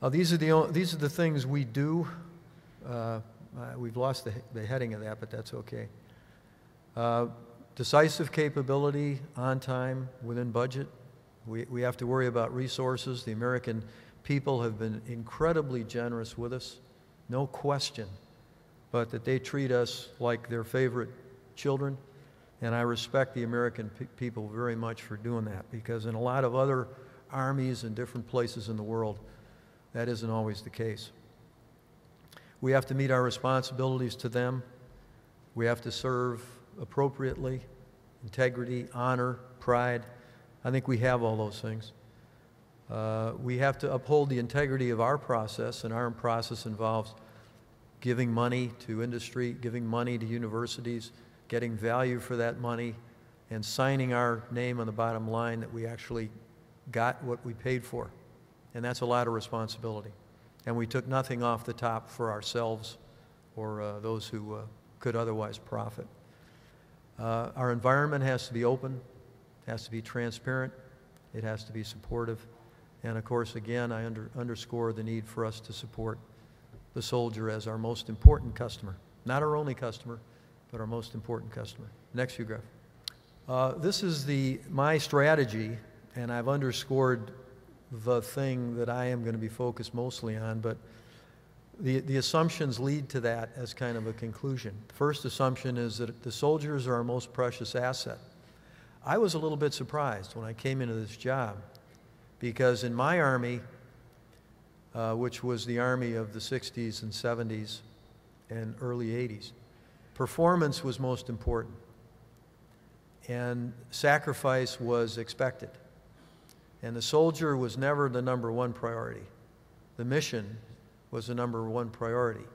These are the things we do. We've lost the heading of that, but that's okay. Decisive capability, on time, within budget. We have to worry about resources. The American people have been incredibly generous with us, no question, but that they treat us like their favorite children. And I respect the American people very much for doing that, because in a lot of other armies and different places in the world, that isn't always the case. We have to meet our responsibilities to them. We have to serve appropriately, integrity, honor, pride. I think we have all those things. We have to uphold the integrity of our process, and our process involves giving money to industry, giving money to universities, getting value for that money, and signing our name on the bottom line that we actually got what we paid for. And that's a lot of responsibility. And we took nothing off the top for ourselves or those who could otherwise profit. Our environment has to be open, has to be transparent, it has to be supportive. And of course, again, I underscore the need for us to support the soldier as our most important customer. Not our only customer, but our most important customer. Next few graphs. This is my strategy, and I've underscored the thing that I am going to be focused mostly on, but the assumptions lead to that as kind of a conclusion. The first assumption is that the soldiers are our most precious asset. I was a little bit surprised when I came into this job, because in my Army, which was the Army of the 60s and 70s and early 80s, performance was most important, and sacrifice was expected. And the soldier was never the number one priority. The mission was the number one priority.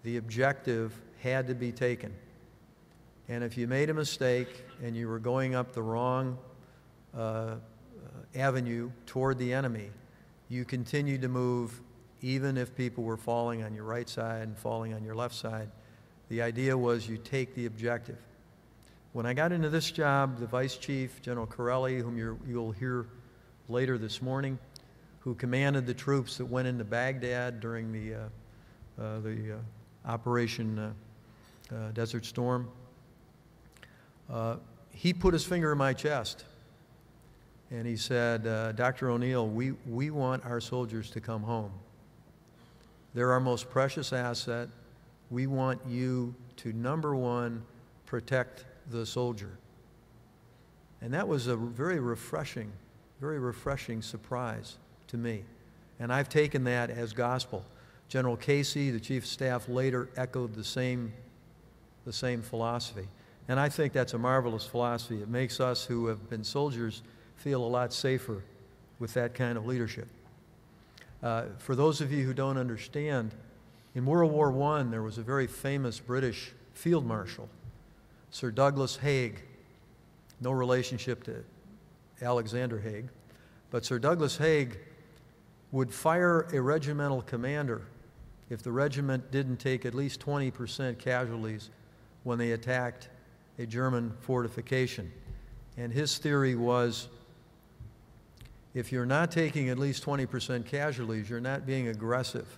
The objective had to be taken. And if you made a mistake and you were going up the wrong avenue toward the enemy, you continued to move even if people were falling on your right side and falling on your left side. The idea was you take the objective. When I got into this job, the Vice Chief, General Corelli, whom you'll hear later this morning, who commanded the troops that went into Baghdad during the Operation Desert Storm, he put his finger in my chest and he said, Dr. O'Neill, we want our soldiers to come home. They're our most precious asset. We want you to, number one, protect the soldier. And that was a very refreshing surprise to me. And I've taken that as gospel. General Casey, the Chief of Staff, later echoed the same philosophy. And I think that's a marvelous philosophy. It makes us who have been soldiers feel a lot safer with that kind of leadership. For those of you who don't understand, in World War I, there was a very famous British field marshal, Sir Douglas Haig. No relationship to Alexander Haig, but Sir Douglas Haig would fire a regimental commander if the regiment didn't take at least 20% casualties when they attacked a German fortification. And his theory was, if you're not taking at least 20% casualties, you're not being aggressive.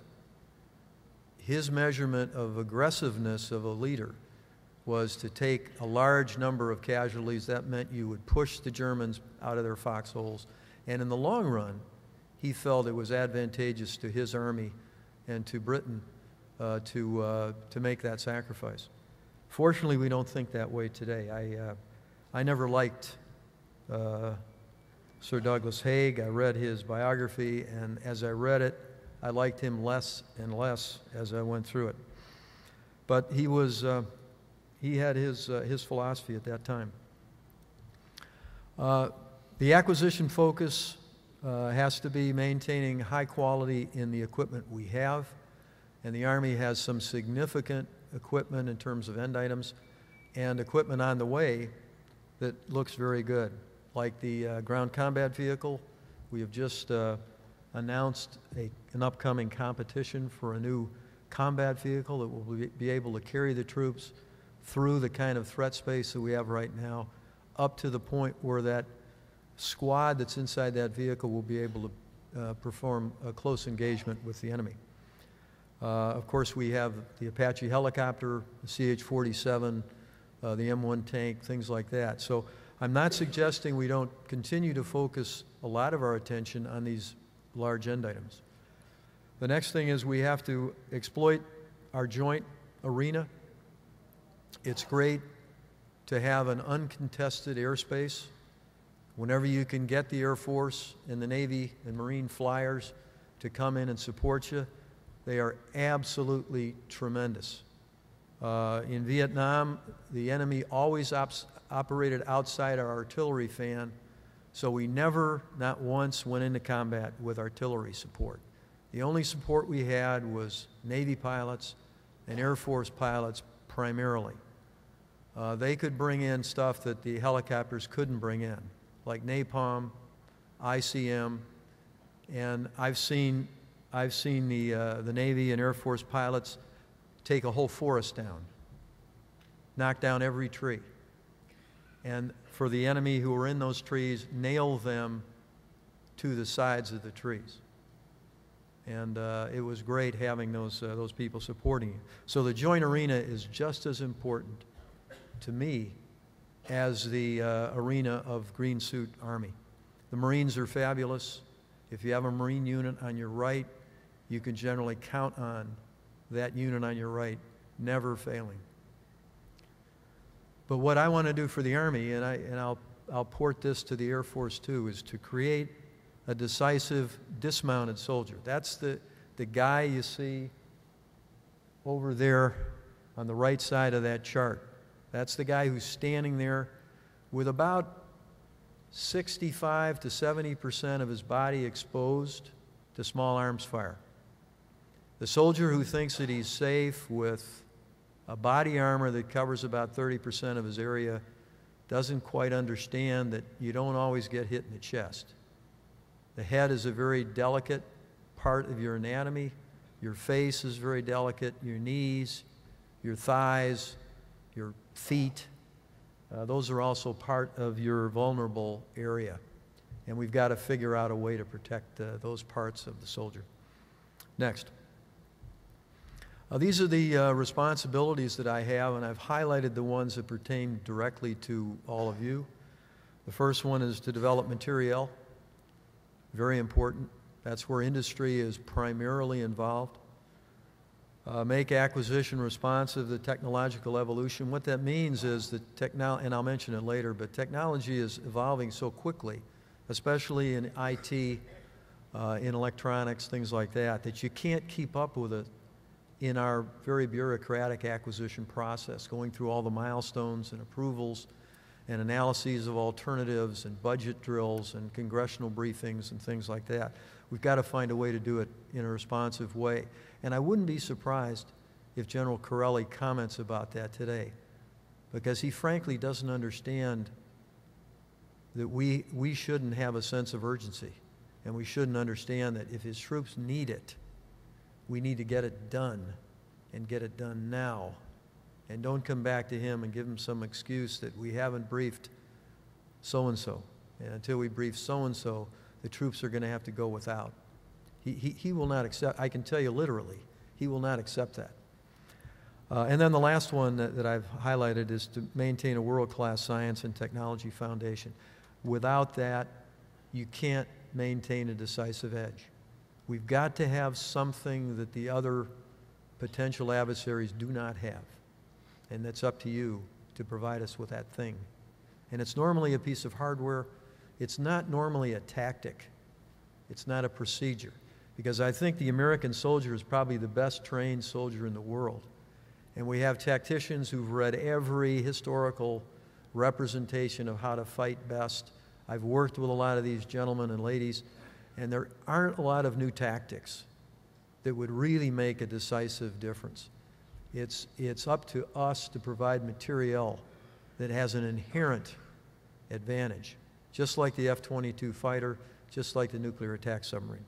His measurement of aggressiveness of a leader was to take a large number of casualties. That meant you would push the Germans out of their foxholes. And in the long run, he felt it was advantageous to his army and to Britain to make that sacrifice. Fortunately, we don't think that way today. I never liked Sir Douglas Haig. I read his biography, and as I read it, I liked him less and less as I went through it. But he had his philosophy at that time. The acquisition focus has to be maintaining high quality in the equipment we have, and the Army has some significant equipment in terms of end items and equipment on the way that looks very good, like the ground combat vehicle. We have just announced an upcoming competition for a new combat vehicle that will be able to carry the troops through the kind of threat space that we have right now, up to the point where that squad that's inside that vehicle will be able perform a close engagement with the enemy. Of course, we have the Apache helicopter, the CH-47, the M1 tank, things like that. So I'm not suggesting we don't continue to focus a lot of our attention on these large end items. The next thing is we have to exploit our joint arena. It's great to have an uncontested airspace. Whenever you can get the Air Force and the Navy and Marine flyers to come in and support you, they are absolutely tremendous. In Vietnam, the enemy always operated outside our artillery fan, so we never, not once, went into combat with artillery support. The only support we had was Navy pilots and Air Force pilots primarily. They could bring in stuff that the helicopters couldn't bring in, like napalm, ICM, and I've seen the Navy and Air Force pilots take a whole forest down, knock down every tree, and for the enemy who were in those trees, nail them to the sides of the trees. And it was great having those people supporting you. So the joint arena is just as important to me as the arena of green suit Army. The Marines are fabulous. If you have a Marine unit on your right, you can generally count on that unit on your right never failing. But what I want to do for the Army, and I'll port this to the Air Force too, is to create a decisive dismounted soldier. That's the guy you see over there on the right side of that chart. That's the guy who's standing there with about 65 to 70% of his body exposed to small arms fire. The soldier who thinks that he's safe with a body armor that covers about 30% of his area doesn't quite understand that you don't always get hit in the chest. The head is a very delicate part of your anatomy. Your face is very delicate. Your knees, your thighs, your feet, those are also part of your vulnerable area. And we've got to figure out a way to protect those parts of the soldier. Next. These are the responsibilities that I have, and I've highlighted the ones that pertain directly to all of you. The first one is to develop materiel. Very important. That's where industry is primarily involved. Make acquisition responsive to technological evolution. What that means is that and I'll mention it later, but technology is evolving so quickly, especially in IT, in electronics, things like that, that you can't keep up with it in our very bureaucratic acquisition process, going through all the milestones and approvals and analyses of alternatives and budget drills and congressional briefings and things like that. We've got to find a way to do it in a responsive way. And I wouldn't be surprised if General Corelli comments about that today, because he frankly doesn't understand that we shouldn't have a sense of urgency, and we shouldn't understand that if his troops need it, we need to get it done, and get it done now. And don't come back to him and give him some excuse that we haven't briefed so-and-so. And until we brief so-and-so, the troops are going to have to go without. He will not accept, I can tell you literally, he will not accept that. And then the last one that I've highlighted is to maintain a world-class science and technology foundation. Without that, you can't maintain a decisive edge. We've got to have something that the other potential adversaries do not have. And that's up to you to provide us with that thing. And it's normally a piece of hardware. It's not normally a tactic. It's not a procedure. Because I think the American soldier is probably the best trained soldier in the world. And we have tacticians who've read every historical representation of how to fight best. I've worked with a lot of these gentlemen and ladies, and there aren't a lot of new tactics that would really make a decisive difference. It's up to us to provide materiel that has an inherent advantage, just like the F-22 fighter, just like the nuclear attack submarine.